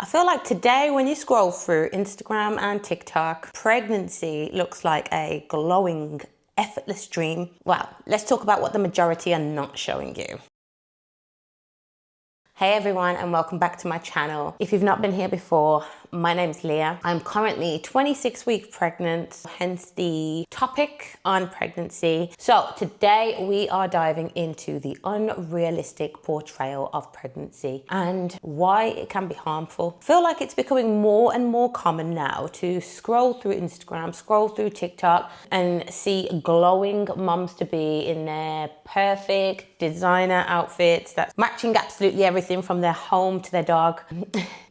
I feel like today when you scroll through Instagram and TikTok, pregnancy looks like a glowing, effortless dream. Well, let's talk about what the majority are not showing you. Hey everyone, and welcome back to my channel. If you've not been here before, my name's Leah. I'm currently 26 weeks pregnant, hence the topic on pregnancy. So today we are diving into the unrealistic portrayal of pregnancy and why it can be harmful. I feel like it's becoming more and more common now to scroll through Instagram, scroll through TikTok and see glowing moms-to-be in their perfect designer outfits that's matching absolutely everything from their home to their dog.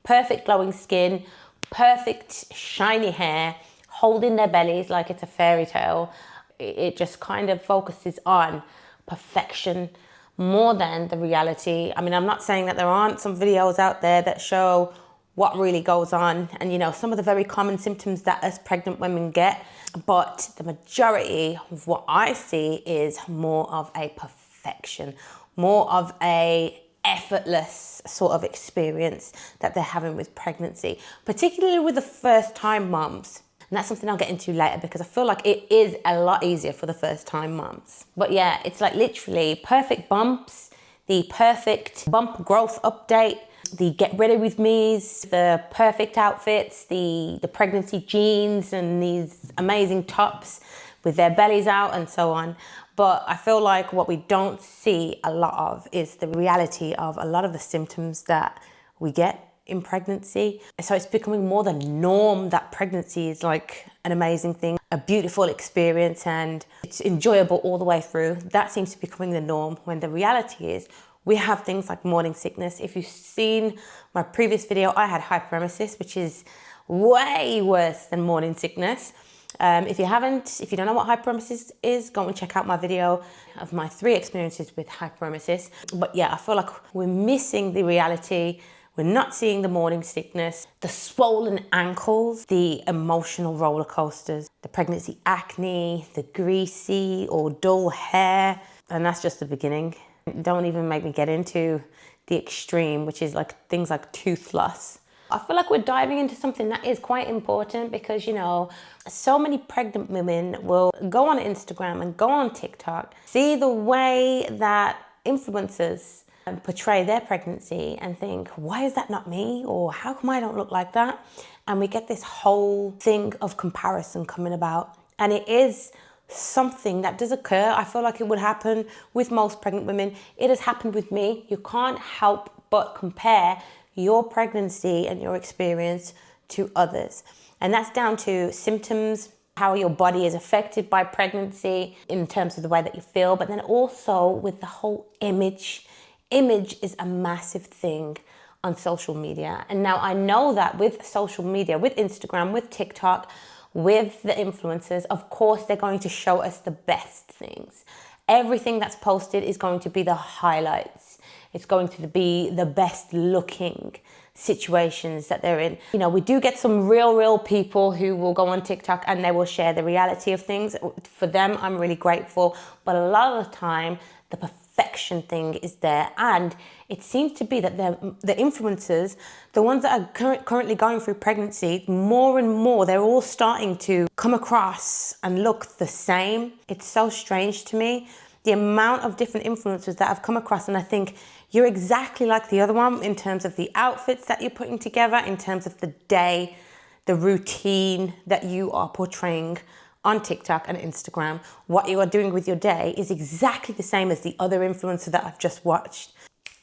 Perfect glowing skin, perfect shiny hair, holding their bellies like it's a fairy tale. It just kind of focuses on perfection more than the reality. I mean, I'm not saying that there aren't some videos out there that show what really goes on and, you know, some of the very common symptoms that us pregnant women get, but the majority of what I see is more of a perfection, more of a effortless sort of experience that they're having with pregnancy, particularly with the first time moms. And that's something I'll get into later because I feel like it is a lot easier for the first time moms. But yeah, it's like literally perfect bumps, the perfect bump growth update, the get ready with me's, the perfect outfits, the pregnancy jeans and these amazing tops with their bellies out and so on. But I feel like what we don't see a lot of is the reality of a lot of the symptoms that we get in pregnancy. So it's becoming more the norm that pregnancy is like an amazing thing, a beautiful experience, and it's enjoyable all the way through. That seems to be becoming the norm when the reality is we have things like morning sickness. If you've seen my previous video, I had hyperemesis, which is way worse than morning sickness. If you don't know what hyperemesis is, go and check out my video of my 3 experiences with hyperemesis. But yeah, I feel like we're missing the reality. We're not seeing the morning sickness, the swollen ankles, the emotional roller coasters, the pregnancy acne, the greasy or dull hair. And that's just the beginning. Don't even make me get into the extreme, which is like things like tooth loss. I feel like we're diving into something that is quite important because, you know, so many pregnant women will go on Instagram and go on TikTok, see the way that influencers portray their pregnancy and think, why is that not me? Or how come I don't look like that? And we get this whole thing of comparison coming about. And it is something that does occur. I feel like it would happen with most pregnant women. It has happened with me. You can't help but compare your pregnancy and your experience to others. And that's down to symptoms, how your body is affected by pregnancy in terms of the way that you feel, but then also with the whole image. Image is a massive thing on social media. And now I know that with social media, with Instagram, with TikTok, with the influencers, of course, they're going to show us the best things. Everything that's posted is going to be the highlights. It's going to be the best looking situations that they're in. You know, we do get some real people who will go on TikTok and they will share the reality of things. For them, I'm really grateful. But a lot of the time, the perfection thing is there. And it seems to be that the influencers, the ones that are currently going through pregnancy, more and more, they're all starting to come across and look the same. It's so strange to me. The amount of different influencers that I've come across, and I think you're exactly like the other one in terms of the outfits that you're putting together, in terms of the day, the routine that you are portraying on TikTok and Instagram. What you are doing with your day is exactly the same as the other influencer that I've just watched.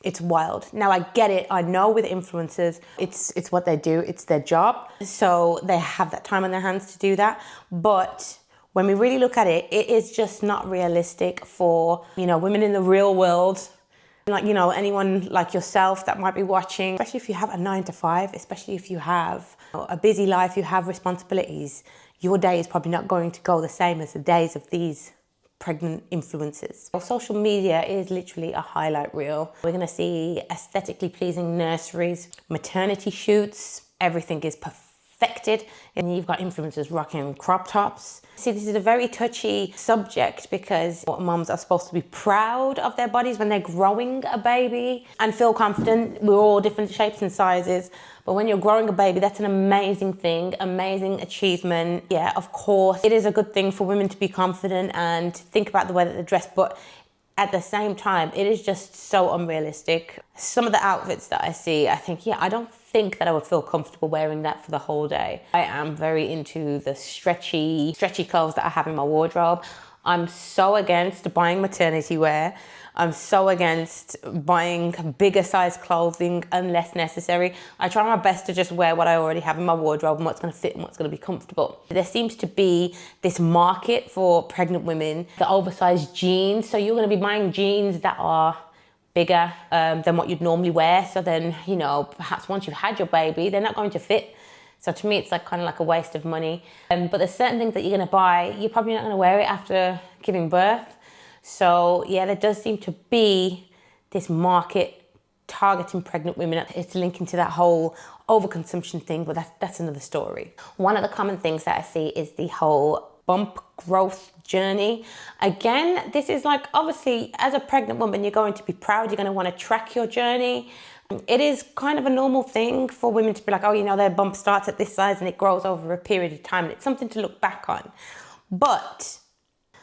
It's wild. Now I get it. I know with influencers, it's what they do. It's their job. So they have that time on their hands to do that. But when we really look at it, it is just not realistic for, you know, women in the real world. Like, you know, anyone like yourself that might be watching, especially if you have a 9-to-5, especially if you have a busy life, you have responsibilities, your day is probably not going to go the same as the days of these pregnant influencers. Social media is literally a highlight reel. We're going to see aesthetically pleasing nurseries, maternity shoots. Everything is affected. And you've got influencers rocking crop tops. See, this is a very touchy subject because moms are supposed to be proud of their bodies when they're growing a baby and feel confident. We're all different shapes and sizes. But when you're growing a baby, that's an amazing thing, amazing achievement. Yeah, of course, it is a good thing for women to be confident and think about the way that they're dressed. But at the same time, it is just so unrealistic. Some of the outfits that I see, I think, yeah, I don't think that I would feel comfortable wearing that for the whole day. I am very into the stretchy clothes that I have in my wardrobe. I'm so against buying maternity wear. I'm so against buying bigger size clothing unless necessary. I try my best to just wear what I already have in my wardrobe and what's going to fit and what's going to be comfortable. There seems to be this market for pregnant women, the oversized jeans. So you're going to be buying jeans that are bigger than what you'd normally wear. So then, you know, perhaps once you've had your baby, they're not going to fit. So to me, it's like kind of like a waste of money. But there's certain things that you're going to buy, you're probably not going to wear it after giving birth. So yeah, there does seem to be this market targeting pregnant women. It's linking to that whole overconsumption thing, but that's another story. One of the common things that I see is the whole bump growth journey. Again, this is like, obviously, as a pregnant woman, you're going to be proud. You're going to want to track your journey. It is kind of a normal thing for women to be like, oh, you know, their bump starts at this size and it grows over a period of time. And it's something to look back on. But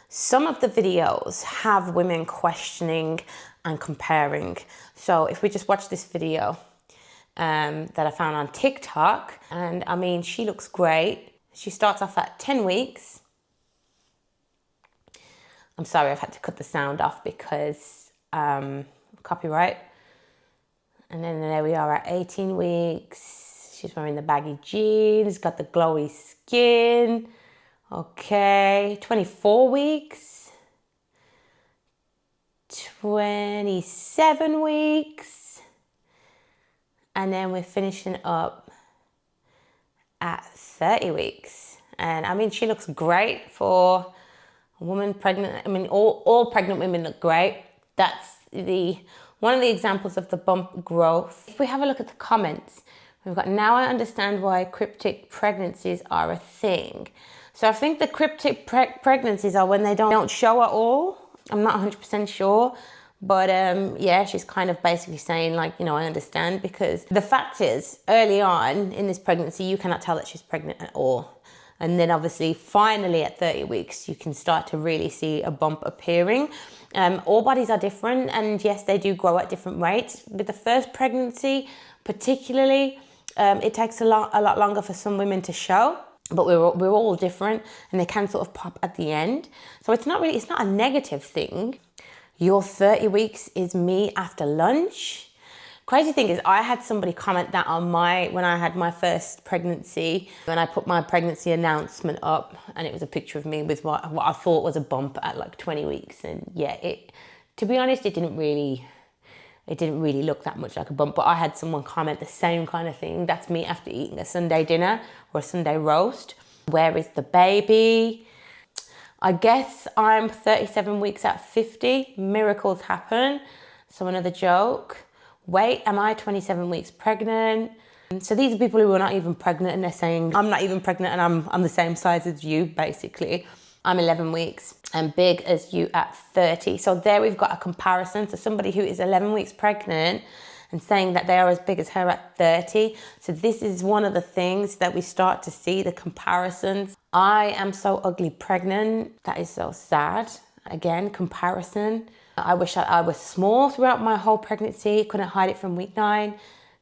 some of the videos have women questioning and comparing. So if we just watch this video that I found on TikTok, and I mean, she looks great. She starts off at 10 weeks. I'm sorry, I've had to cut the sound off because copyright. And then there we are at 18 weeks. She's wearing the baggy jeans, got the glowy skin. Okay, 24 weeks, 27 weeks, and then we're finishing up at 30 weeks. And I mean, she looks great for a woman pregnant. I mean, all pregnant women look great. That's one of the examples of the bump growth. If we have a look at the comments, we've got, now I understand why cryptic pregnancies are a thing. So I think the cryptic pregnancies are when they don't show at all. I'm not 100% sure. But yeah, she's kind of basically saying like, you know, I understand, because the fact is early on in this pregnancy, you cannot tell that she's pregnant at all. And then obviously finally at 30 weeks, you can start to really see a bump appearing. All bodies are different. And yes, they do grow at different rates. With the first pregnancy, particularly, it takes a lot longer for some women to show. But we're all different, and they can sort of pop at the end. So it's not a negative thing. Your 30 weeks is me after lunch. Crazy thing is, I had somebody comment that on when I had my first pregnancy, when I put my pregnancy announcement up, and it was a picture of me with what I thought was a bump at like 20 weeks. And yeah, to be honest, it didn't really look that much like a bump, but I had someone comment the same kind of thing. That's me after eating a Sunday dinner or a Sunday roast. Where is the baby? I guess I'm 37 weeks at 50. Miracles happen. So another joke. Wait, am I 27 weeks pregnant? So these are people who are not even pregnant, and they're saying, I'm not even pregnant and I'm the same size as you, basically. I'm 11 weeks and big as you at 30. So there we've got a comparison. So somebody who is 11 weeks pregnant and saying that they are as big as her at 30. So this is one of the things that we start to see, the comparisons. I am so ugly pregnant. That is so sad. Again, comparison. I wish I was small throughout my whole pregnancy. Couldn't hide it from week 9.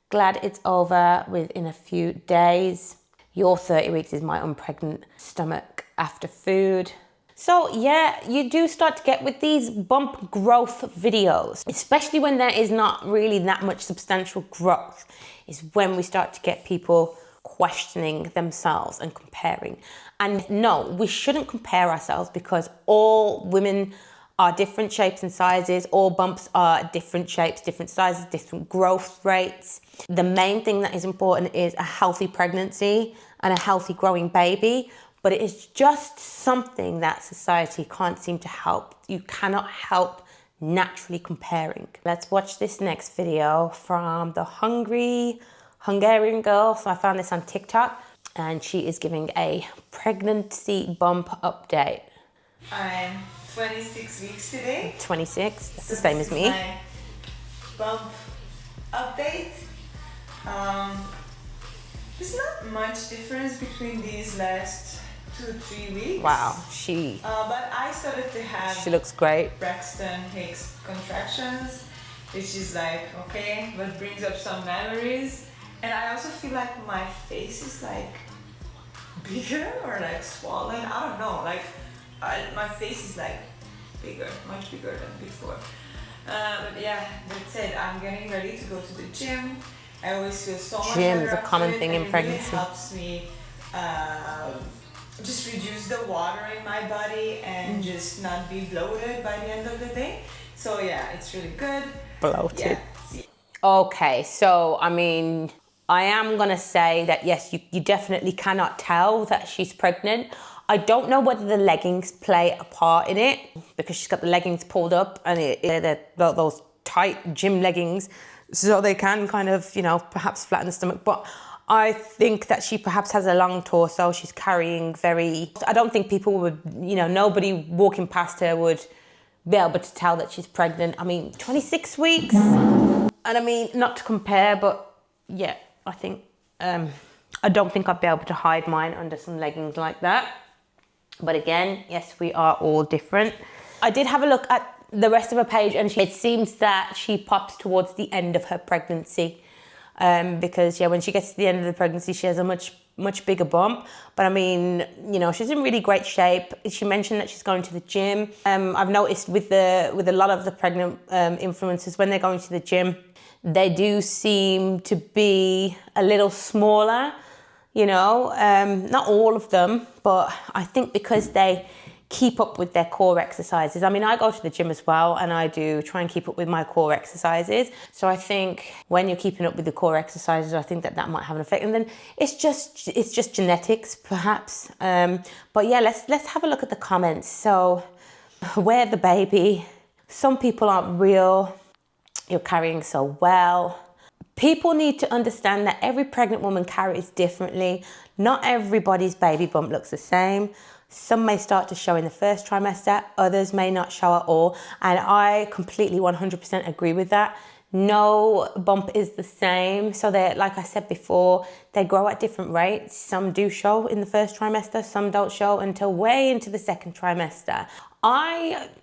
Glad it's over within a few days. Your 30 weeks is my unpregnant stomach after food. So yeah, you do start to get with these bump growth videos, especially when there is not really that much substantial growth, is when we start to get people questioning themselves and comparing. And no, we shouldn't compare ourselves, because all women are different shapes and sizes. All bumps are different shapes, different sizes, different growth rates. The main thing that is important is a healthy pregnancy and a healthy growing baby. But it is just something that society can't seem to help. You cannot help naturally comparing. Let's watch this next video from the Hungarian girl. So I found this on TikTok. and she is giving a pregnancy bump update. I'm 26 weeks today. 26, that's So the same this as is me. my bump update. There's not much difference between these last 2-3 weeks. Wow, but I started to have she looks great. Braxton Hicks contractions, which is like, okay, but brings up some memories. And I also feel like my face is like bigger or like swollen. I don't know, like my face is like bigger, much bigger than before. But yeah, that said, I'm getting ready to go to the gym. I always feel so much Gym better is a after common it, thing and in it pregnancy. really helps me just reduce the water in my body and just not be bloated by the end of the day. So yeah, it's really good. Bloated. Yeah. Okay, so I mean, I am gonna say that yes, you definitely cannot tell that she's pregnant. I don't know whether the leggings play a part in it, because she's got the leggings pulled up and they're those tight gym leggings, so they can kind of, you know, perhaps flatten the stomach. But I think that she perhaps has a long torso. She's carrying I don't think people would, you know, nobody walking past her would be able to tell that she's pregnant. I mean, 26 weeks. And I mean, not to compare, but yeah, I think, I don't think I'd be able to hide mine under some leggings like that. But again, yes, we are all different. I did have a look at the rest of her page, and it seems that she pops towards the end of her pregnancy. Because yeah, when she gets to the end of the pregnancy, she has a much bigger bump. But I mean, you know, she's in really great shape. She mentioned that she's going to the gym. I've noticed with a lot of the pregnant influencers, when they're going to the gym, they do seem to be a little smaller, you know, not all of them, but I think because they keep up with their core exercises. I mean, I go to the gym as well, and I do try and keep up with my core exercises. So I think when you're keeping up with the core exercises, I think that might have an effect. And then it's just genetics, perhaps. But yeah, let's have a look at the comments. So, where the baby? Some people aren't real. You're carrying so well. People need to understand that every pregnant woman carries differently. Not everybody's baby bump looks the same. Some may start to show in the first trimester, others may not show at all. And I completely 100% agree with that. No bump is the same. So they, like I said before, they grow at different rates. Some do show in the first trimester, some don't show until way into the second trimester.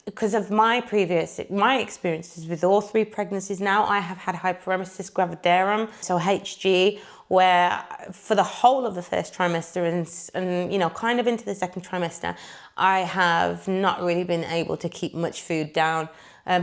Because of my experiences with all 3 pregnancies now, I have had hyperemesis gravidarum, so HG, where for the whole of the first trimester and you know, kind of into the second trimester, I have not really been able to keep much food down.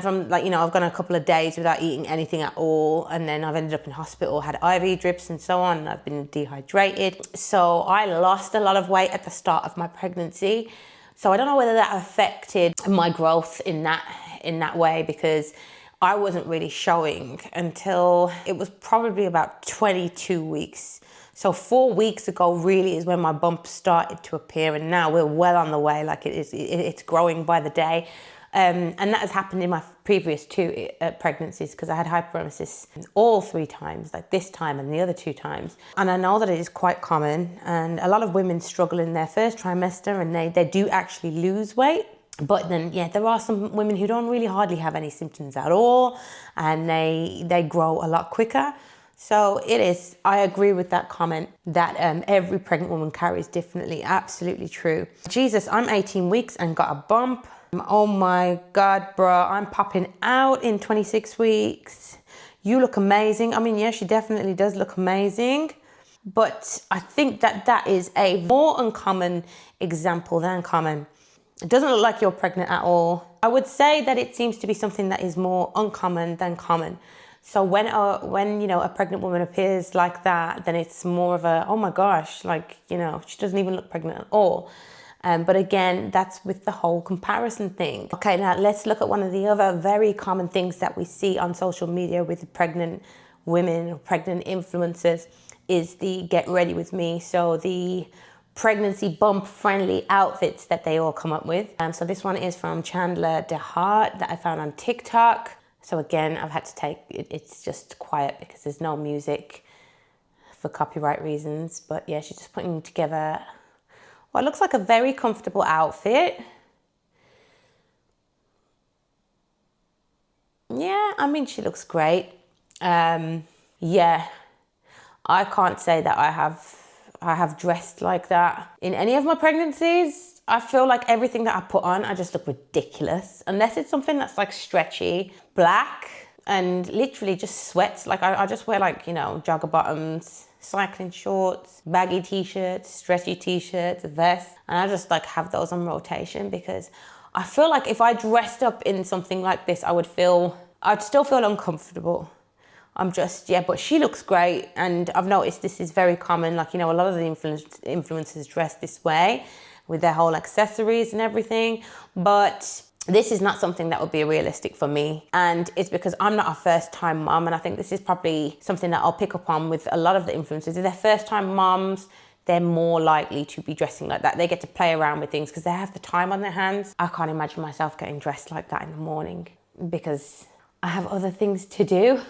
From, like, you know, I've gone a couple of days without eating anything at all, and then I've ended up in hospital, had IV drips and so on, and I've been dehydrated. So I lost a lot of weight at the start of my pregnancy. So I don't know whether that affected my growth in that way, because I wasn't really showing until it was probably about 22 weeks. So 4 weeks ago really is when my bump started to appear, and now we're well on the way. Like it's growing by the day. And that has happened in my previous 2 pregnancies, because I had hyperemesis all 3 times, like this time and the other 2 times. And I know that it is quite common, and a lot of women struggle in their first trimester, and they do actually lose weight. But then, yeah, there are some women who don't really hardly have any symptoms at all, and they grow a lot quicker. So it is, I agree with that comment that every pregnant woman carries differently. Absolutely true. Jesus, I'm 18 weeks and got a bump. Oh my God, bro, I'm popping out in 26 weeks. You look amazing. I mean, yeah, she definitely does look amazing. But I think that is a more uncommon example than common. It doesn't look like you're pregnant at all. I would say that it seems to be something that is more uncommon than common. So when you know, a pregnant woman appears like that, then it's more of a, oh my gosh, like, you know, she doesn't even look pregnant at all. But again, that's with the whole comparison thing. Okay, now let's look at one of the other very common things that we see on social media with pregnant women or pregnant influencers is the get ready with me. So the pregnancy bump friendly outfits that they all come up with. So this one is from Chandler DeHart that I found on TikTok. So again, I've had to take, it's just quiet because there's no music for copyright reasons. But yeah, she's just putting together what looks like a very comfortable outfit. Yeah, I mean, she looks great. Yeah, I can't say that I have dressed like that in any of my pregnancies. I feel like everything that I put on, I just look ridiculous. Unless it's something that's like stretchy, black, and literally just sweats. Like I just wear like, you know, jogger bottoms, cycling shorts, baggy t-shirts, stretchy t-shirts, a vest. And I just like have those on rotation because I feel like if I dressed up in something like this, I'd still feel uncomfortable. But she looks great. And I've noticed this is very common. Like, you know, a lot of the influencers dress this way with their whole accessories and everything. But this is not something that would be realistic for me. And it's because I'm not a first time mom. And I think this is probably something that I'll pick up on with a lot of the influencers. If they're first time moms, they're more likely to be dressing like that. They get to play around with things because they have the time on their hands. I can't imagine myself getting dressed like that in the morning because I have other things to do.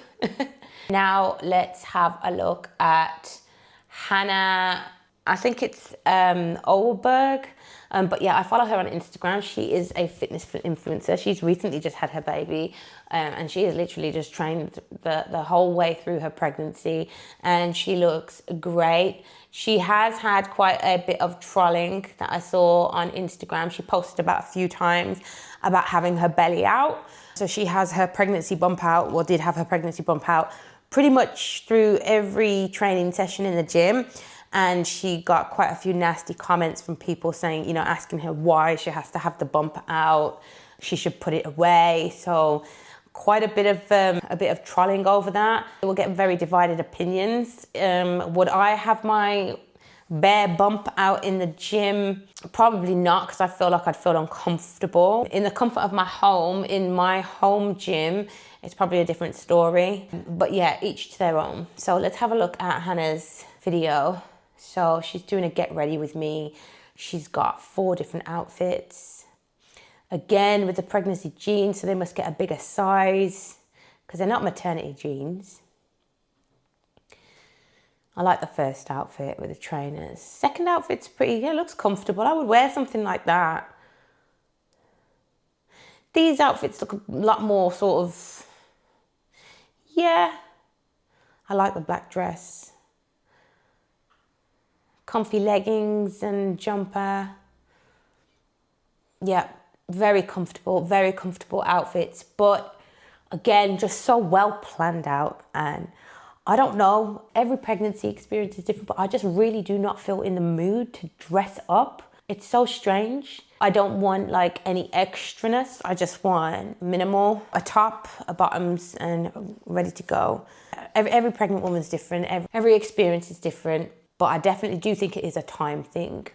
Now let's have a look at Hannah. I think it's Olberg. But yeah, I follow her on Instagram. She is a fitness influencer. She's recently just had her baby, and she has literally just trained the whole way through her pregnancy, and she looks great. She has had quite a bit of trolling that I saw on Instagram. She posted about a few times about having her belly out. So she has her pregnancy bump out, or did have her pregnancy bump out, pretty much through every training session in the gym. And she got quite a few nasty comments from people saying, you know, asking her why she has to have the bump out. She should put it away. So quite a bit of trolling over that. We'll get very divided opinions. Would I have my bare bump out in the gym? Probably not, because I feel like I'd feel uncomfortable. In the comfort of my home, in my home gym, it's probably a different story. But yeah, each to their own. So let's have a look at Hannah's video. So she's doing a get ready with me. She's got 4 different outfits. Again, with the pregnancy jeans, so they must get a bigger size because they're not maternity jeans. I like the first outfit with the trainers. Second outfit's pretty, yeah, looks comfortable. I would wear something like that. These outfits look a lot more sort of, yeah. I like the black dress. Comfy leggings and jumper. Yeah, very comfortable outfits. But again, just so well planned out. And I don't know, every pregnancy experience is different, but I just really do not feel in the mood to dress up. It's so strange. I don't want like any extraness. I just want minimal, a top, a bottoms, and ready to go. Every pregnant woman's different. Every experience is different. But I definitely do think it is a time thing.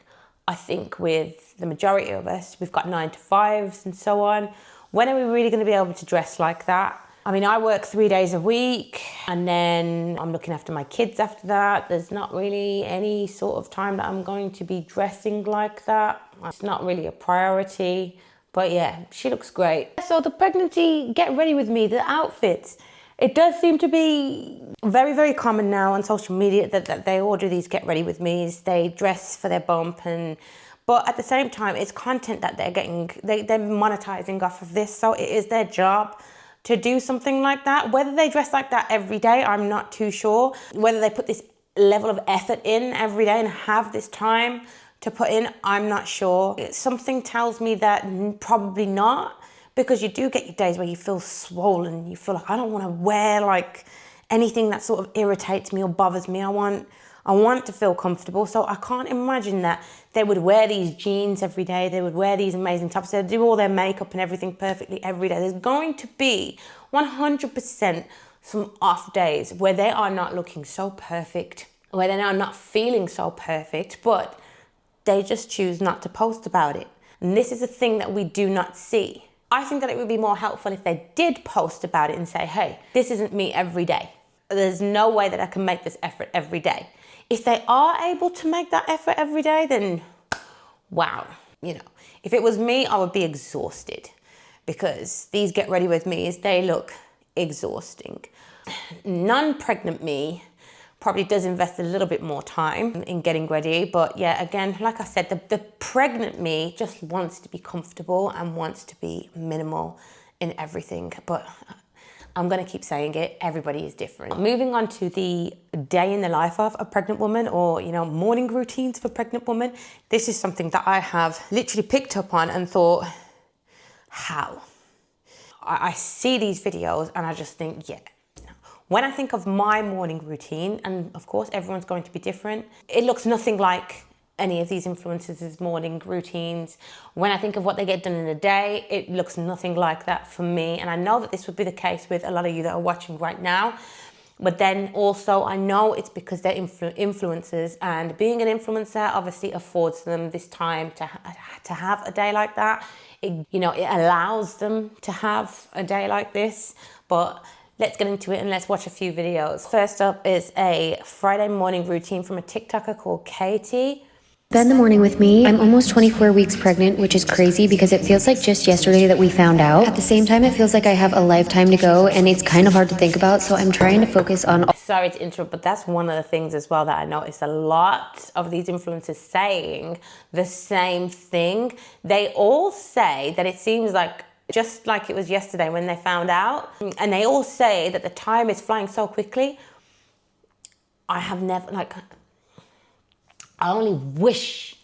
I think with the majority of us, we've got 9 to 5s and so on. When are we really going to be able to dress like that? I mean, I work 3 days a week and then I'm looking after my kids after that. There's not really any sort of time that I'm going to be dressing like that. It's not really a priority. But yeah, she looks great. So the pregnancy get ready with me, the outfits. It does seem to be very, very common now on social media that they all do these get ready with me's. They dress for their bump, but at the same time, it's content that they're monetizing off of this. So it is their job to do something like that. Whether they dress like that every day, I'm not too sure. Whether they put this level of effort in every day and have this time to put in, I'm not sure. Something tells me that probably not. Because you do get your days where you feel swollen. You feel like, I don't want to wear like anything that sort of irritates me or bothers me. I want to feel comfortable. So I can't imagine that they would wear these jeans every day. They would wear these amazing tops. They'd do all their makeup and everything perfectly every day. There's going to be 100% some off days where they are not looking so perfect, where they are not feeling so perfect, but they just choose not to post about it. And this is a thing that we do not see. I think that it would be more helpful if they did post about it and say, hey, this isn't me every day. There's no way that I can make this effort every day. If they are able to make that effort every day, then wow. You know, if it was me, I would be exhausted because these get ready with me's, they look exhausting. Non-pregnant me probably does invest a little bit more time in getting ready. But yeah, again, like I said, the pregnant me just wants to be comfortable and wants to be minimal in everything. But I'm gonna keep saying it, everybody is different. Moving on to the day in the life of a pregnant woman, or morning routines for pregnant women. This is something that I have literally picked up on and thought, how? I see these videos and I just think, yeah. When I think of my morning routine, and of course everyone's going to be different, it looks nothing like any of these influencers' morning routines. When I think of what they get done in a day, it looks nothing like that for me. And I know that this would be the case with a lot of you that are watching right now. But then also I know it's because they're influencers, and being an influencer obviously affords them this time to have a day like that. It allows them to have a day like this. But let's get into it and let's watch a few videos. First up is a Friday morning routine from a TikToker called Katie. Spend the morning with me. I'm almost 24 weeks pregnant, which is crazy because it feels like just yesterday that we found out. At the same time, it feels like I have a lifetime to go, and it's kind of hard to think about, so I'm trying to focus on... Sorry to interrupt, but that's one of the things as well that I noticed a lot of these influencers saying the same thing. They all say that it seems like just like it was yesterday when they found out, and they all say that the time is flying so quickly. I have never, I only wish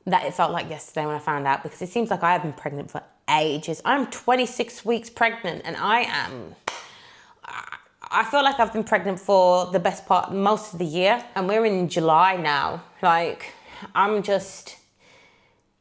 that it felt like yesterday when I found out, because it seems like I have been pregnant for ages. I'm 26 weeks pregnant, and I feel like I've been pregnant for the best part, most of the year, and we're in July now.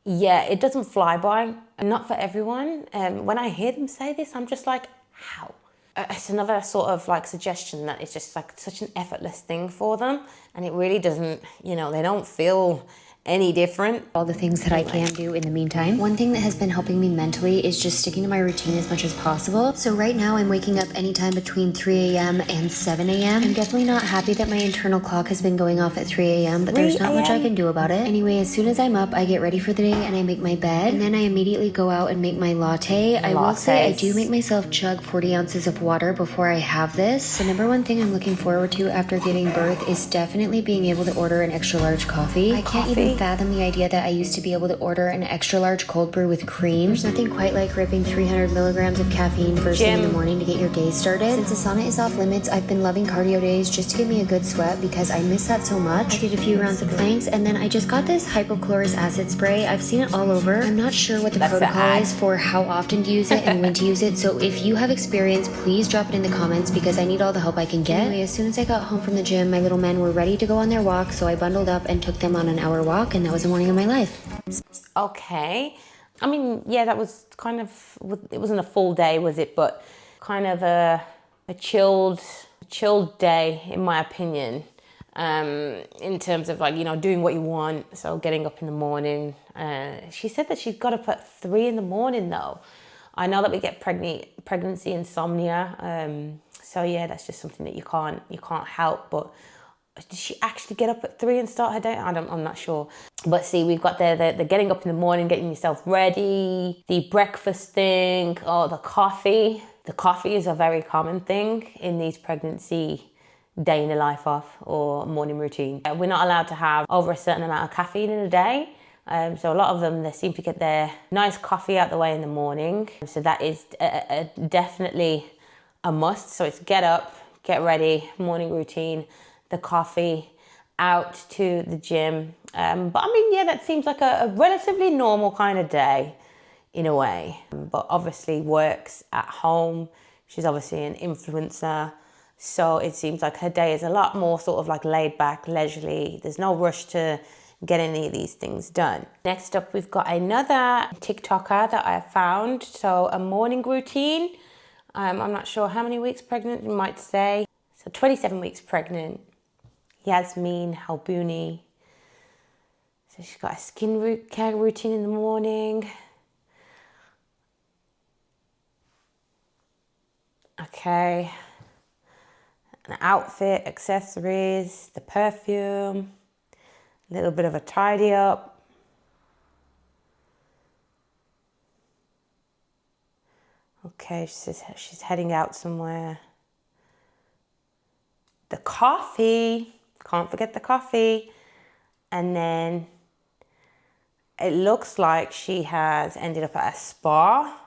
Yeah, it doesn't fly by, and not for everyone. When I hear them say this, I'm just like, how? It's another sort of suggestion that it's just such an effortless thing for them, and it really doesn't, they don't feel any different. All the things that I can do in the meantime. One thing that has been helping me mentally is just sticking to my routine as much as possible. So right now I'm waking up anytime between 3 a.m. and 7 a.m. I'm definitely not happy that my internal clock has been going off at 3 a.m., but there's not much I can do about it. Anyway, as soon as I'm up, I get ready for the day and I make my bed, and then I immediately go out and make my latte. I will say I do make myself chug 40 ounces of water before I have this. The number one thing I'm looking forward to after giving birth is definitely being able to order an extra large coffee. I can't even fathom the idea that I used to be able to order an extra large cold brew with cream. There's nothing quite like ripping 300 milligrams of caffeine first thing in the morning to get your day started. Since the sauna is off limits, I've been loving cardio days just to get me a good sweat because I miss that so much. I did a few rounds of planks, and then I just got this hypochlorous acid spray. I've seen it all over. I'm not sure what the protocol is for how often to use it and when to use it, so if you have experience, please drop it in the comments because I need all the help I can get. Anyway, as soon as I got home from the gym, my little men were ready to go on their walk, so I bundled up and took them on an hour walk, and that was the morning of my life. Okay. I mean, yeah, that was kind of, it wasn't a full day, was it? But kind of a chilled day, in my opinion, in terms of doing what you want. So getting up in the morning. She said that she got up at 3 in the morning though. I know that we get pregnancy insomnia. So yeah, that's just something that you can't help. But did she actually get up at 3 and start her day? I'm not sure. But see, we've got the getting up in the morning, getting yourself ready, the breakfast thing, the coffee. The coffee is a very common thing in these pregnancy day in the life of or morning routine. We're not allowed to have over a certain amount of caffeine in a day. So a lot of them, they seem to get their nice coffee out the way in the morning. So that is definitely a must. So it's get up, get ready, morning routine, the coffee, out to the gym. But I mean, yeah, that seems like a relatively normal kind of day in a way. But obviously works at home. She's obviously an influencer. So it seems like her day is a lot more sort of laid back, leisurely. There's no rush to get any of these things done. Next up, we've got another TikToker that I found. So a morning routine. I'm not sure how many weeks pregnant, you might say. So 27 weeks pregnant. Yasmin Halbouni. So she's got a skin care routine in the morning. Okay. An outfit, accessories, the perfume, a little bit of a tidy up. Okay, she says she's heading out somewhere. the coffee. Can't forget the coffee. And then it looks like she has ended up at a spa.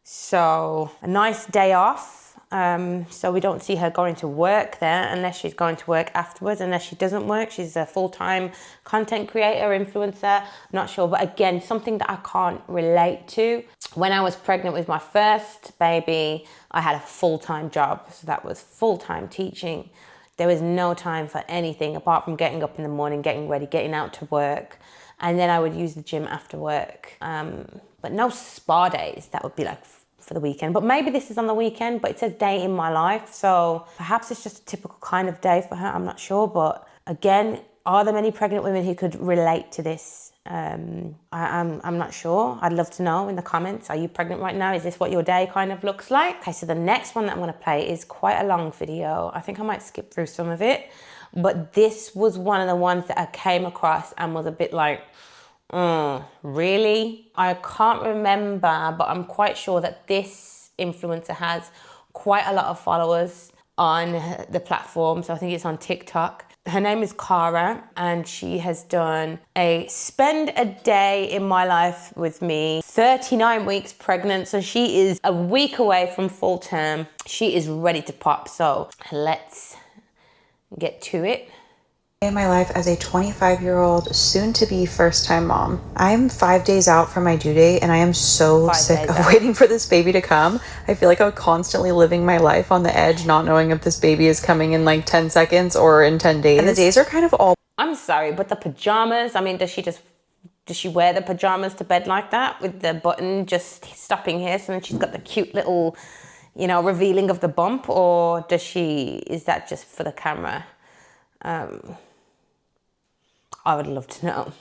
So a nice day off. So we don't see her going to work there unless she's going to work afterwards. Unless she doesn't work, she's a full-time content creator, influencer, not sure. But again, something that I can't relate to. When I was pregnant with my first baby, I had a full-time job. So that was full-time teaching. There was no time for anything apart from getting up in the morning, getting ready, getting out to work. And then I would use the gym after work. But no spa days. That would be like for the weekend. But maybe this is on the weekend, but it says day in my life. So perhaps it's just a typical kind of day for her. I'm not sure. But again, are there many pregnant women who could relate to this? I'm not sure. I'd love to know in the comments. Are you pregnant right now? Is this what your day kind of looks like? Okay, so the next one that I'm going to play is quite a long video. I think I might skip through some of it. But this was one of the ones that I came across and was a bit like, really? I can't remember, but I'm quite sure that this influencer has quite a lot of followers on the platform. So I think it's on TikTok. Her name is Cara, and she has done a spend a day in my life with me, 39 weeks pregnant. So she is a week away from full term. She is ready to pop. So let's get to it. In my life as a 25-year-old, soon-to-be first-time mom. I'm 5 days out from my due date, and I am so sick of waiting for this baby to come. I feel like I'm constantly living my life on the edge, not knowing if this baby is coming in like 10 seconds or in 10 days. And the days are kind of all... I'm sorry, but the pajamas, I mean, does she wear the pajamas to bed like that with the button just stopping here, so then she's got the cute little, you know, revealing of the bump, or is that just for the camera? I would love to know.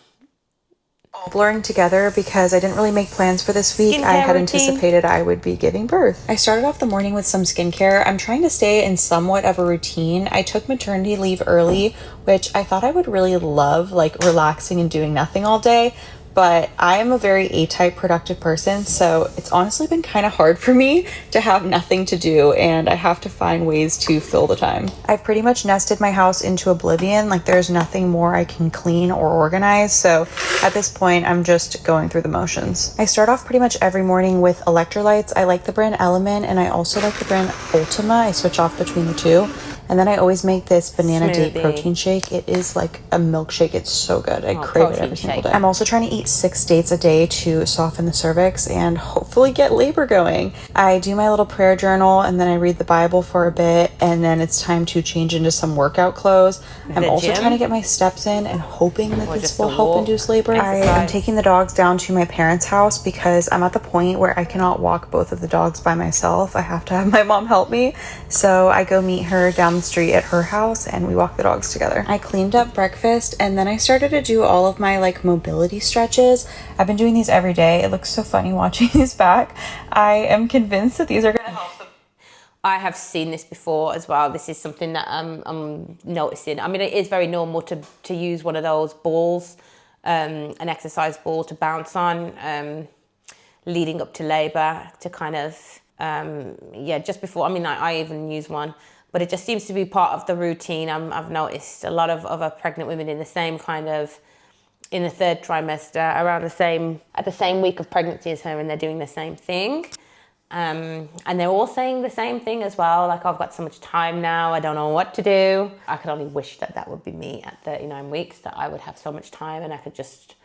All blurring together because I didn't really make plans for this week. I had anticipated I would be giving birth. I started off the morning with some skincare. I'm trying to stay in somewhat of a routine. I took maternity leave early, which I thought I would really love, like relaxing and doing nothing all day. But I am a very A-type productive person, so it's honestly been kind of hard for me to have nothing to do, and I have to find ways to fill the time. I've pretty much nested my house into oblivion. Like, there's nothing more I can clean or organize, so at this point, I'm just going through the motions. I start off pretty much every morning with electrolytes. I like the brand Element, and I also like the brand Ultima. I switch off between the two. And then I always make this banana date protein shake. It is like a milkshake. It's so good. I crave it every single day. I'm also trying to eat 6 dates a day to soften the cervix and hopefully get labor going. I do my little prayer journal, and then I read the Bible for a bit, and then it's time to change into some workout clothes. I'm also trying to get my steps in and hoping that this will help induce labor. I am taking the dogs down to my parents' house because I'm at the point where I cannot walk both of the dogs by myself. I have to have my mom help me. So I go meet her down the street at her house, and we walk the dogs together. I cleaned up breakfast, and then I started to do all of my like mobility stretches. I've been doing these every day. It looks so funny watching these back. I am convinced that these are going to help them. I have seen this before as well. This is something that I'm noticing. I mean, it is very normal to use one of those balls, an exercise ball to bounce on, leading up to labor, to kind of, just before. I mean, I even use one. But it just seems to be part of the routine. I've noticed a lot of other pregnant women in the same kind of, in the third trimester, around at the same week of pregnancy as her, and they're doing the same thing. And they're all saying the same thing as well. Like, I've got so much time now, I don't know what to do. I could only wish that would be me at 39 weeks, that I would have so much time and I could just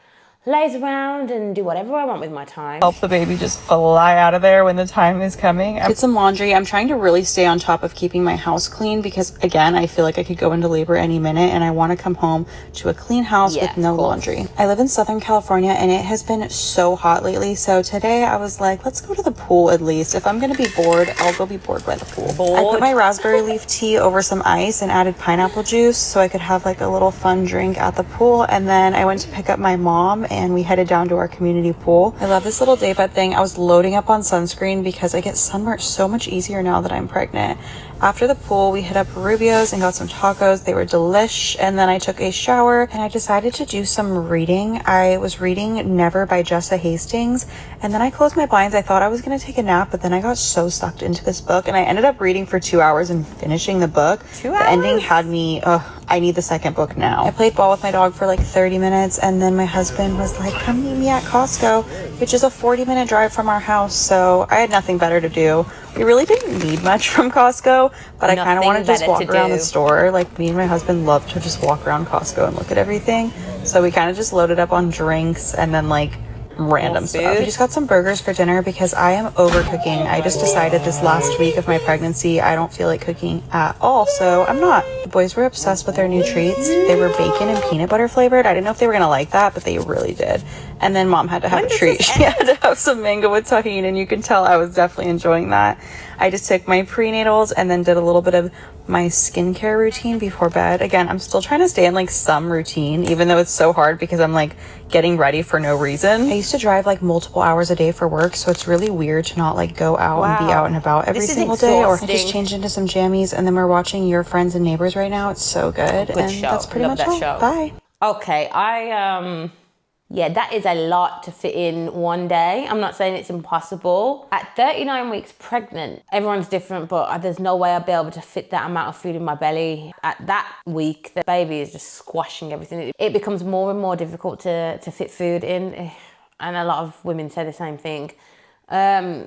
laze around and do whatever I want with my time. Help the baby just fly out of there when the time is coming. I did some laundry. I'm trying to really stay on top of keeping my house clean because, again, I feel like I could go into labor any minute, and I want to come home to a clean house with no laundry. I live in Southern California, and it has been so hot lately. So today I was like, let's go to the pool at least. If I'm going to be bored, I'll go be bored by the pool. I put my raspberry leaf tea over some ice and added pineapple juice so I could have like a little fun drink at the pool. And then I went to pick up my mom, and we headed down to our community pool. I love this little day bed thing. I was loading up on sunscreen because I get sunburnt so much easier now that I'm pregnant. After the pool, we hit up Rubio's and got some tacos. They were delish. And then I took a shower and I decided to do some reading. I was reading Never by Jessa Hastings, and then I closed my blinds. I thought I was going to take a nap, but then I got so sucked into this book and I ended up reading for 2 hours and finishing the book. 2 hours? The ending had me, I need the second book now. I played ball with my dog for like 30 minutes and then my husband was like, come meet me at Costco, which is a 40-minute drive from our house. So I had nothing better to do. We really didn't need much from Costco, but I kind of wanted to just walk around the store. Like, me and my husband love to just walk around Costco and look at everything. So we kind of just loaded up on drinks and then like random stuff. We just got some burgers for dinner because I am overcooking. I just decided this last week of my pregnancy I don't feel like cooking at all, so I'm not. The boys were obsessed with their new treats. They were bacon and peanut butter flavored. I didn't know if they were gonna like that, but they really did. And then mom had to have a treat. She had to have some mango with tahini, and you can tell I was definitely enjoying that. I just took my prenatals and then did a little bit of my skincare routine before bed. Again, I'm still trying to stay in like some routine, even though it's so hard because I'm like getting ready for no reason. I used to drive like multiple hours a day for work, so it's really weird to not like go out and be out and about every single day. Or I just changed into some jammies, and then we're watching Your Friends and Neighbors right now. It's so good. And show. That's pretty much all. Bye. Okay, yeah, that is a lot to fit in one day. I'm not saying it's impossible. At 39 weeks pregnant, everyone's different, but there's no way I'll be able to fit that amount of food in my belly. At that week, the baby is just squashing everything. It becomes more and more difficult to fit food in, and a lot of women say the same thing. I'm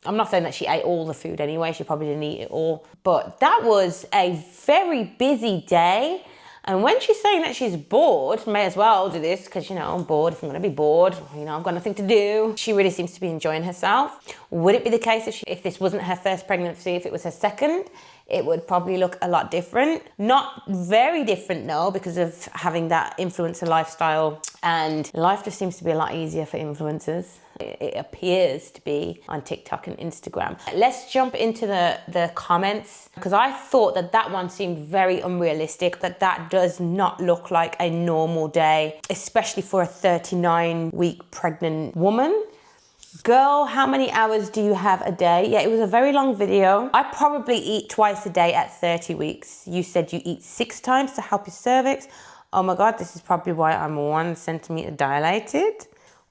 not saying that she ate all the food anyway. She probably didn't eat it all. But that was a very busy day. And when she's saying that she's bored, may as well do this because, you know, I'm bored. If I'm going to be bored, you know, I've got nothing to do. She really seems to be enjoying herself. Would it be the case if this wasn't her first pregnancy, if it was her second? It would probably look a lot different. Not very different, no, because of having that influencer lifestyle. And life just seems to be a lot easier for influencers. It appears to be on TikTok and Instagram. Let's jump into the comments, because I thought that one seemed very unrealistic, that does not look like a normal day, especially for a 39-week pregnant woman. Girl, how many hours do you have a day? Yeah, it was a very long video. I probably eat twice a day at 30 weeks. You said you eat 6 times to help your cervix. Oh my God, this is probably why I'm 1 centimeter dilated.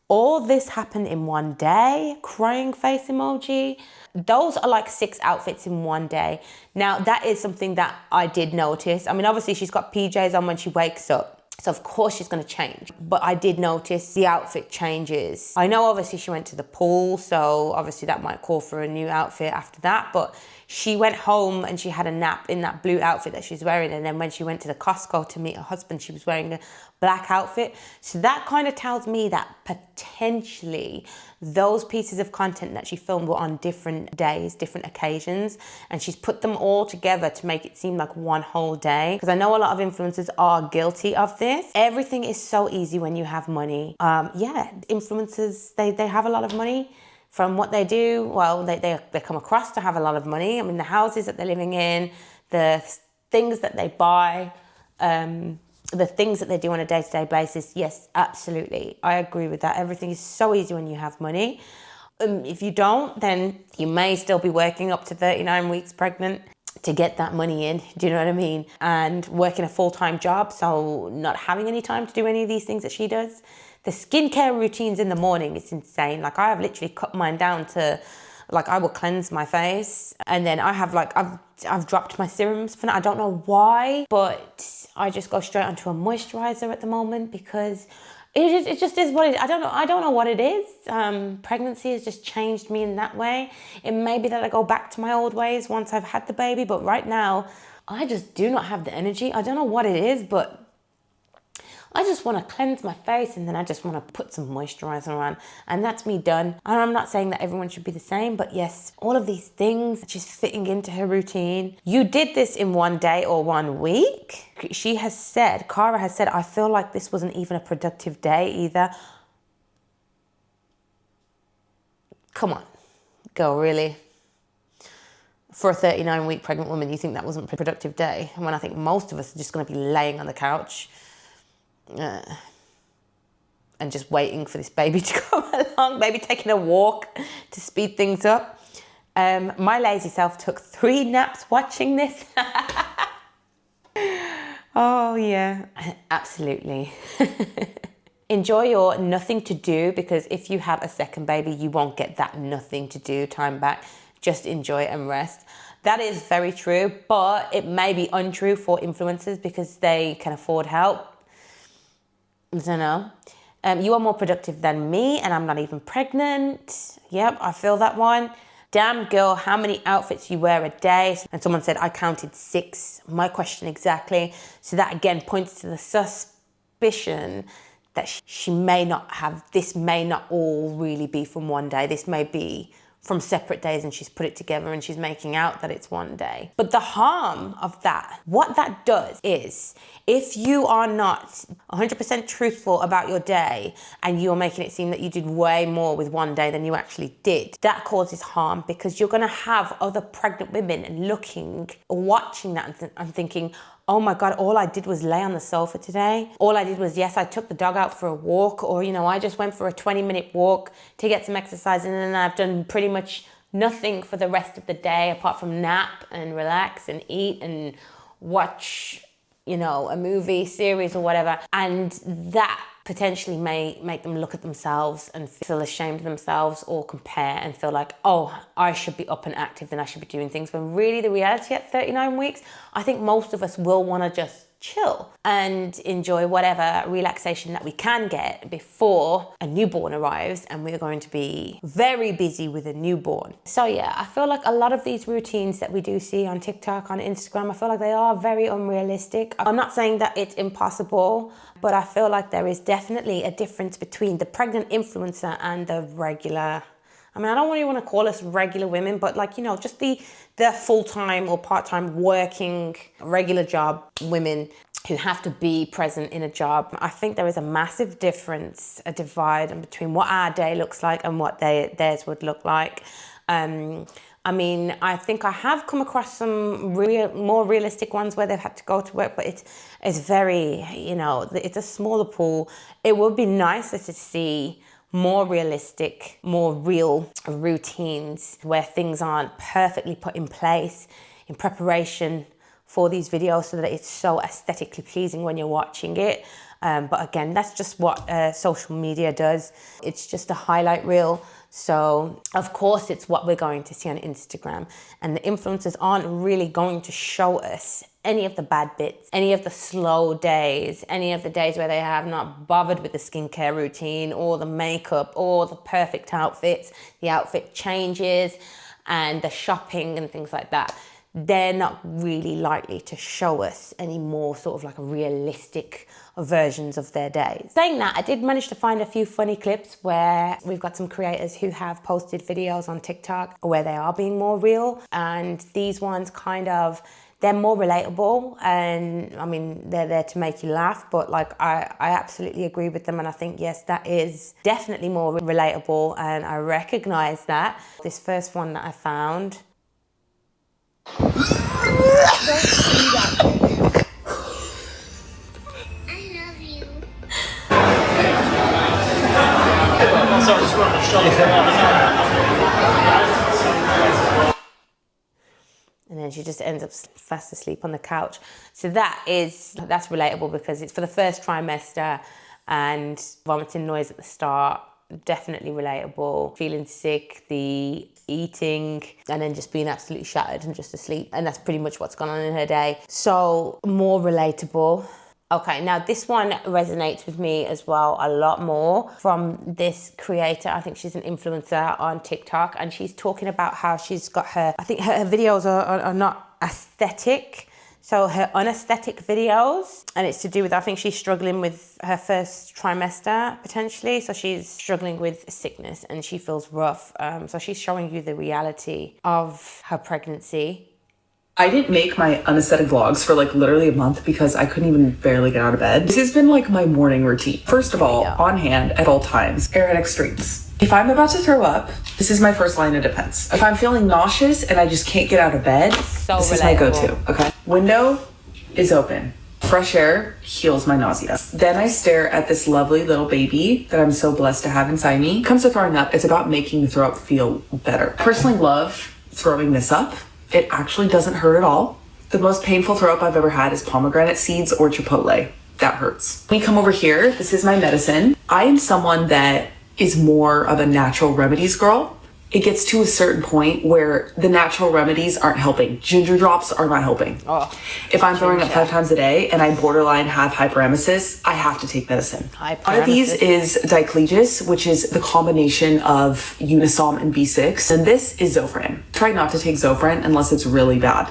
All this happened in one day. Crying face emoji. Those are like 6 outfits in one day. Now, that is something that I did notice. I mean, obviously she's got PJs on when she wakes up, so of course she's going to change. But I did notice the outfit changes. I know obviously she went to the pool, so obviously that might call for a new outfit after that. But she went home and she had a nap in that blue outfit that she's wearing. And then when she went to the Costco to meet her husband, she was wearing a black outfit. So that kind of tells me that potentially those pieces of content that she filmed were on different days, different occasions, and she's put them all together to make it seem like one whole day. Because I know a lot of influencers are guilty of this. Everything is so easy when you have money. Yeah, influencers, they have a lot of money. From what they do, well, they come across to have a lot of money. I mean, the houses that they're living in, the things that they buy, the things that they do on a day-to-day basis, yes, absolutely. I agree with that. Everything is so easy when you have money. If you don't, then you may still be working up to 39 weeks pregnant to get that money in. Do you know what I mean? And working a full-time job, so not having any time to do any of these things that she does. The skincare routines in the morning, it's insane. Like, I have literally cut mine down to, like, I will cleanse my face, and then I have like, I've dropped my serums for now. I don't know why, but I just go straight onto a moisturizer at the moment because it just is what it is. I don't know what it is. Pregnancy has just changed me in that way. It may be that I go back to my old ways once I've had the baby, but right now I just do not have the energy. I don't know what it is, but I just want to cleanse my face, and then I just want to put some moisturizer on, and that's me done. And I'm not saying that everyone should be the same, but yes, all of these things, she's fitting into her routine. You did this in one day or 1 week. She has said, Cara has said, I feel like this wasn't even a productive day either. Come on, girl, really? For a 39-week pregnant woman, you think that wasn't a productive day? When I think most of us are just going to be laying on the couch and just waiting for this baby to come along, maybe taking a walk to speed things up. My lazy self took 3 naps watching this. Oh yeah, absolutely. Enjoy your nothing to do, because if you have a second baby, you won't get that nothing to do time back. Just enjoy and rest. That is very true, but it may be untrue for influencers because they can afford help. I don't know. You are more productive than me and I'm not even pregnant. Yep, I feel that one. Damn girl, how many outfits you wear a day? And someone said, I counted 6. My question exactly. So that again points to the suspicion that she may not have, this may not all really be from one day. This may be from separate days and she's put it together and she's making out that it's one day. But the harm of that, what that does is, if you are not 100% truthful about your day and you're making it seem that you did way more with one day than you actually did, that causes harm, because you're gonna have other pregnant women looking, watching that and thinking, oh my God, all I did was lay on the sofa today. All I did was, yes, I took the dog out for a walk, or, you know, I just went for a 20-minute walk to get some exercise, and then I've done pretty much nothing for the rest of the day apart from nap and relax and eat and watch, you know, a movie, series or whatever. And that potentially may make them look at themselves and feel ashamed of themselves, or compare and feel like, oh, I should be up and active, then I should be doing things. When really the reality at 39 weeks, I think most of us will want to just chill and enjoy whatever relaxation that we can get before a newborn arrives, and we're going to be very busy with a newborn. So yeah, I feel like a lot of these routines that we do see on TikTok, on Instagram, I feel like they are very unrealistic. I'm not saying that it's impossible, but I feel like there is definitely a difference between the pregnant influencer and the regular, I mean, I don't really want to call us regular women, but like, you know, just the full-time or part-time working regular job women who have to be present in a job. I think there is a massive difference, a divide between what our day looks like and what theirs would look like. I mean, I think I have come across some more realistic ones where they've had to go to work, but it's very, you know, it's a smaller pool. It would be nicer to see more realistic, more real routines where things aren't perfectly put in place in preparation for these videos so that it's so aesthetically pleasing when you're watching it. But again, that's just what social media does. It's just a highlight reel. So of course it's what we're going to see on Instagram, and the influencers aren't really going to show us any of the bad bits, any of the slow days, any of the days where they have not bothered with the skincare routine or the makeup or the perfect outfits, the outfit changes and the shopping and things like that. They're not really likely to show us any more sort of like realistic versions of their days. Saying that, I did manage to find a few funny clips where we've got some creators who have posted videos on TikTok where they are being more real, and these ones kind of, they're more relatable, and I mean, they're there to make you laugh, but like I absolutely agree with them, and I think, yes, that is definitely more relatable, and I recognize that. This first one that I found, and then she just ends up fast asleep on the couch. So that's relatable because it's for the first trimester, and vomiting noise at the start, definitely relatable. Feeling sick, the eating, and then just being absolutely shattered and just asleep. And that's pretty much what's gone on in her day. So more relatable. Okay, now this one resonates with me as well a lot more, from this creator. I think she's an influencer on TikTok, and she's talking about how she's got her, I think her videos are not aesthetic. So her unaesthetic videos, and it's to do with, I think she's struggling with her first trimester potentially. So she's struggling with sickness and she feels rough. So she's showing you the reality of her pregnancy. I didn't make my unaesthetic vlogs for like literally a month because I couldn't even barely get out of bed. This has been like my morning routine. First of all, on hand at all times, air at extremes. If I'm about to throw up, this is my first line of defense. If I'm feeling nauseous and I just can't get out of bed, this is my go-to, okay? Window is open. Fresh air heals my nausea. Then I stare at this lovely little baby that I'm so blessed to have inside me. Comes to throwing up, it's about making the throw up feel better. Personally love throwing this up. It actually doesn't hurt at all. The most painful throw up I've ever had is pomegranate seeds or chipotle. That hurts. When you come over here, this is my medicine. I am someone that is more of a natural remedies girl. It gets to a certain point where the natural remedies aren't helping. Ginger drops are not helping. Oh, if I'm throwing up 5 times a day and I borderline have hyperemesis, I have to take medicine. One of these is diclegis, which is the combination of Unisom and B6. And this is Zofran. Try not to take Zofran unless it's really bad.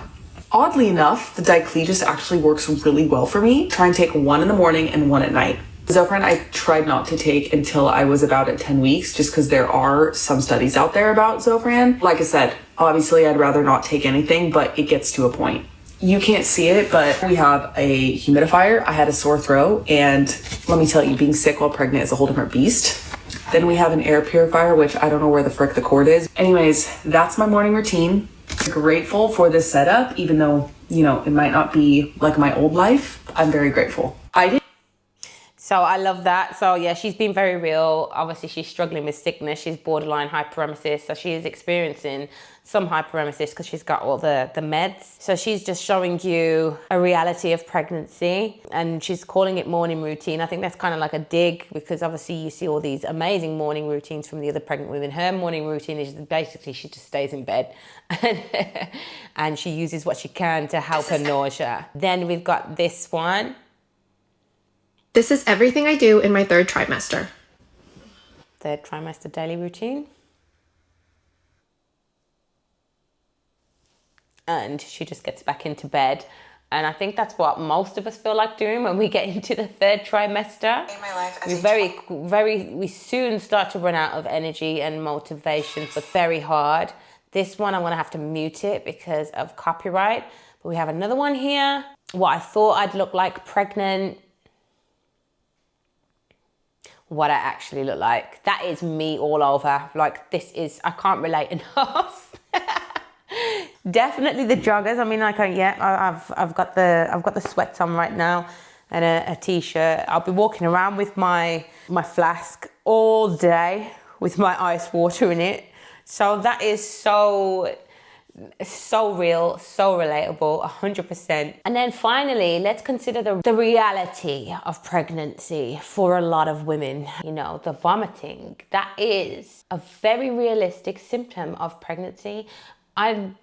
Oddly enough, the diclegis actually works really well for me. Try and take 1 in the morning and 1 at night. Zofran I tried not to take until I was about at 10 weeks, just because there are some studies out there about Zofran. Like I said, obviously I'd rather not take anything, but it gets to a point. You can't see it, but we have a humidifier. I had a sore throat, and let me tell you, being sick while pregnant is a whole different beast. Then we have an air purifier, which I don't know where the frick the cord is. Anyways, that's my morning routine. Grateful for this setup, even though, you know, it might not be like my old life. I'm very grateful. So I love that. So yeah, she's been very real. Obviously, she's struggling with sickness. She's borderline hyperemesis. So she is experiencing some hyperemesis because she's got all the meds. So she's just showing you a reality of pregnancy, and she's calling it morning routine. I think that's kind of like a dig, because obviously you see all these amazing morning routines from the other pregnant women. Her morning routine is basically she just stays in bed and she uses what she can to help her nausea. Then we've got this one. This is everything I do in my 3rd trimester. 3rd trimester daily routine. And she just gets back into bed. And I think that's what most of us feel like doing when we get into the 3rd trimester. In my life, we soon start to run out of energy and motivation for very hard. This one, I'm gonna have to mute it because of copyright. But we have another one here. What I thought I'd look like pregnant, what I actually look like. That is me all over. Like, this is, I can't relate enough. Definitely the joggers. I mean, like, I've got the sweats on right now and a t-shirt. I'll be walking around with my flask all day with my ice water in it. So that is so real, so relatable, 100%. And then finally, let's consider the reality of pregnancy for a lot of women. You know, the vomiting, that is a very realistic symptom of pregnancy. I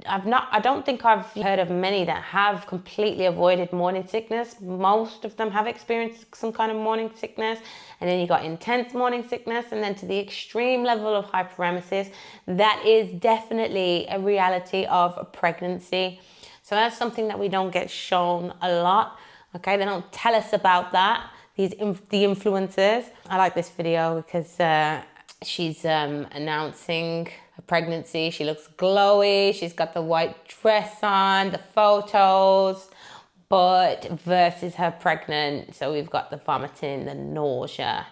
don't think I've heard of many that have completely avoided morning sickness. Most of them have experienced some kind of morning sickness, and then you got intense morning sickness, and then to the extreme level of hyperemesis. That is definitely a reality of pregnancy. So that's something that we don't get shown a lot. Okay, they don't tell us about that. The influencers. I like this video because she's announcing her pregnancy. She looks glowy. She's got the white dress on, the photos, but versus her pregnant. So we've got the vomiting, the nausea,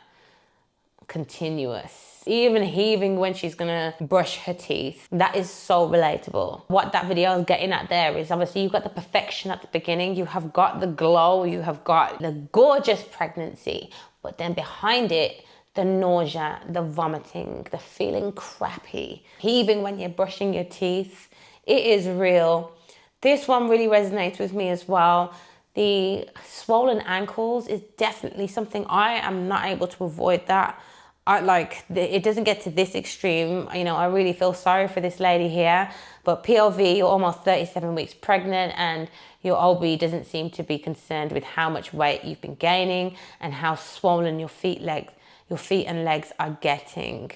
continuous, even heaving when she's gonna brush her teeth. That is so relatable. What that video is getting at there is obviously you've got the perfection at the beginning, you have got the glow, you have got the gorgeous pregnancy, but then behind it, the nausea, the vomiting, the feeling crappy, heaving when you're brushing your teeth. It is real. This one really resonates with me as well. The swollen ankles is definitely something I am not able to avoid that. It doesn't get to this extreme. You know, I really feel sorry for this lady here, but POV, you're almost 37 weeks pregnant and your OB doesn't seem to be concerned with how much weight you've been gaining and how swollen your feet and legs are getting.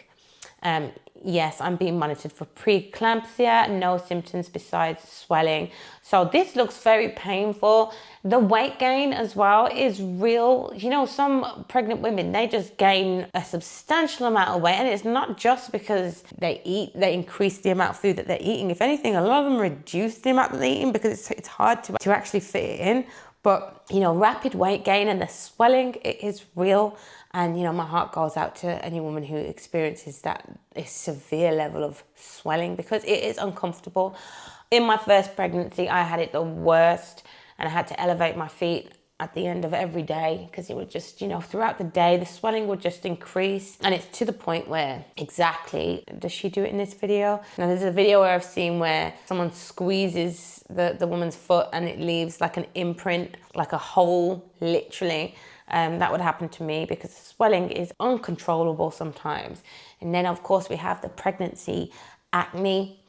Yes, I'm being monitored for preeclampsia, no symptoms besides swelling. So this looks very painful. The weight gain as well is real. You know, some pregnant women, they just gain a substantial amount of weight, and it's not just because they increase the amount of food that they're eating. If anything, a lot of them reduce the amount that they're eating because it's hard to actually fit it in. But, you know, rapid weight gain and the swelling, it is real. And, you know, my heart goes out to any woman who experiences a severe level of swelling because it is uncomfortable. In my first pregnancy, I had it the worst and I had to elevate my feet at the end of every day, because it would just, you know, throughout the day, the swelling would just increase. And it's to the point where, exactly, does she do it in this video? Now, there's a video where I've seen where someone squeezes the woman's foot and it leaves like an imprint, like a hole, literally. That would happen to me because the swelling is uncontrollable sometimes. And then, of course, we have the pregnancy acne.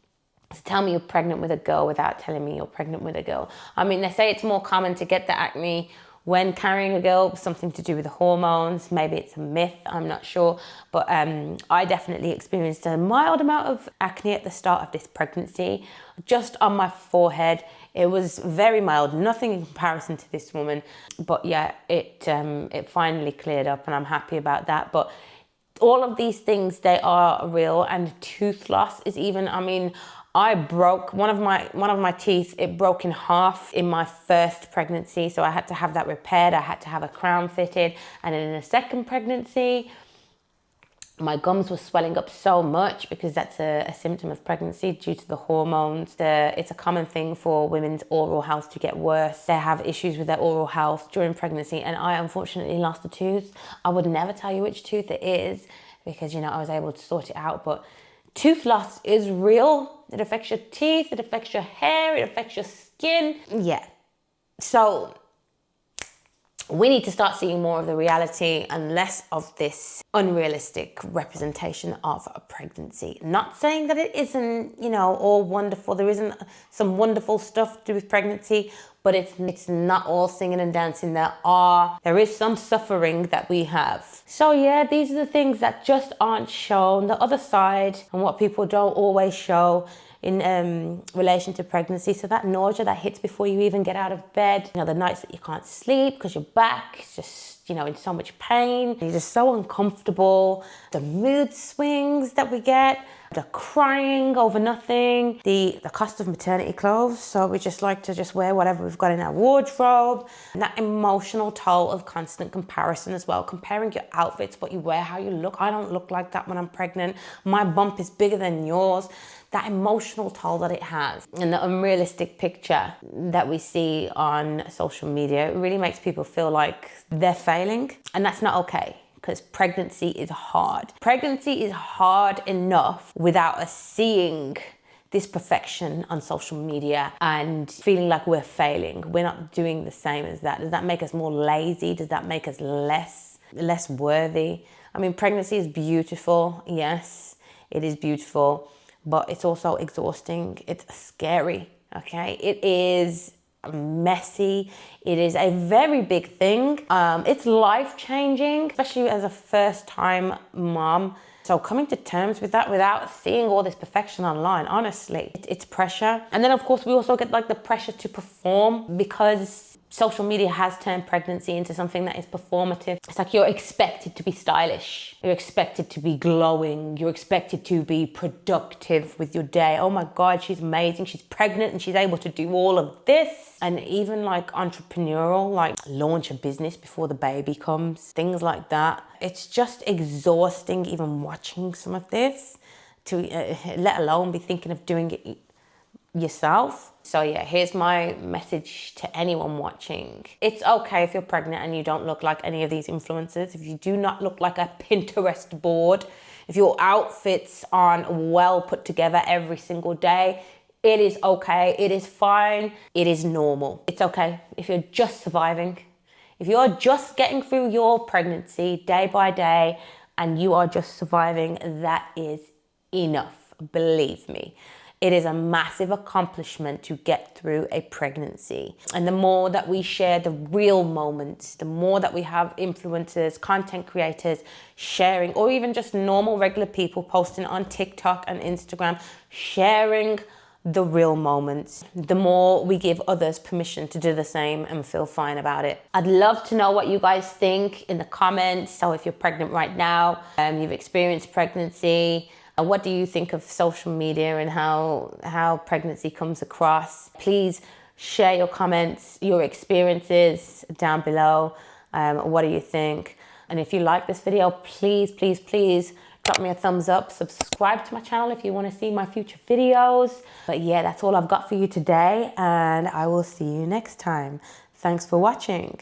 So tell me you're pregnant with a girl without telling me you're pregnant with a girl. I mean, they say it's more common to get the acne when carrying a girl, something to do with the hormones. Maybe it's a myth, I'm not sure. But I definitely experienced a mild amount of acne at the start of this pregnancy, just on my forehead. It was very mild, nothing in comparison to this woman. But yeah, it finally cleared up and I'm happy about that. But all of these things, they are real. And tooth loss is even, I mean, I broke one of my teeth. It broke in half in my first pregnancy, so I had to have that repaired. I had to have a crown fitted, and then in a second pregnancy, my gums were swelling up so much because that's a symptom of pregnancy due to the hormones. It's a common thing for women's oral health to get worse. They have issues with their oral health during pregnancy, and I unfortunately lost a tooth. I would never tell you which tooth it is because, you know, I was able to sort it out, but tooth loss is real. It affects your teeth, it affects your hair, it affects your skin. Yeah. So we need to start seeing more of the reality and less of this unrealistic representation of a pregnancy. Not saying that it isn't, you know, all wonderful. There isn't some wonderful stuff to do with pregnancy, but it's not all singing and dancing. There is some suffering that we have. So yeah, these are the things that just aren't shown, the other side, and what people don't always show in relation to pregnancy. So that nausea that hits before you even get out of bed, you know, the nights that you can't sleep because your back is just, you know, in so much pain. You're just so uncomfortable. The mood swings that we get, the crying over nothing, the cost of maternity clothes. So we just like to just wear whatever we've got in our wardrobe. And that emotional toll of constant comparison as well. Comparing your outfits, what you wear, how you look. I don't look like that when I'm pregnant. My bump is bigger than yours. That emotional toll that it has and the unrealistic picture that we see on social media, it really makes people feel like they're failing, and that's not okay because pregnancy is hard. Pregnancy is hard enough without us seeing this perfection on social media and feeling like we're failing. We're not doing the same as that. Does that make us more lazy? Does that make us less worthy? I mean, pregnancy is beautiful. Yes, it is beautiful. But it's also exhausting. It's scary, okay? It is messy. It is a very big thing. It's life-changing, especially as a first-time mom. So coming to terms with that without seeing all this perfection online, honestly, it's pressure. And then, of course, we also get like the pressure to perform because social media has turned pregnancy into something that is performative. It's like you're expected to be stylish. You're expected to be glowing. You're expected to be productive with your day. Oh my God, she's amazing. She's pregnant and she's able to do all of this. And even like entrepreneurial, like launch a business before the baby comes, things like that. It's just exhausting even watching some of this, to let alone be thinking of doing it yourself. So yeah, here's my message to anyone watching. It's okay if you're pregnant and you don't look like any of these influencers. If you do not look like a Pinterest board, if your outfits aren't well put together every single day, it is okay. It is fine. It is normal. It's okay if you're just surviving. If you're just getting through your pregnancy day by day and you are just surviving, that is enough. Believe me. It is a massive accomplishment to get through a pregnancy. And the more that we share the real moments, the more that we have influencers, content creators sharing, or even just normal, regular people posting on TikTok and Instagram, sharing the real moments, the more we give others permission to do the same and feel fine about it. I'd love to know what you guys think in the comments. So if you're pregnant right now, you've experienced pregnancy, what do you think of social media and how pregnancy comes across? Please share your comments, your experiences down below. What do you think? And if you like this video, please, please, please drop me a thumbs up. Subscribe to my channel if you want to see my future videos. But yeah, that's all I've got for you today, and I will see you next time. Thanks for watching.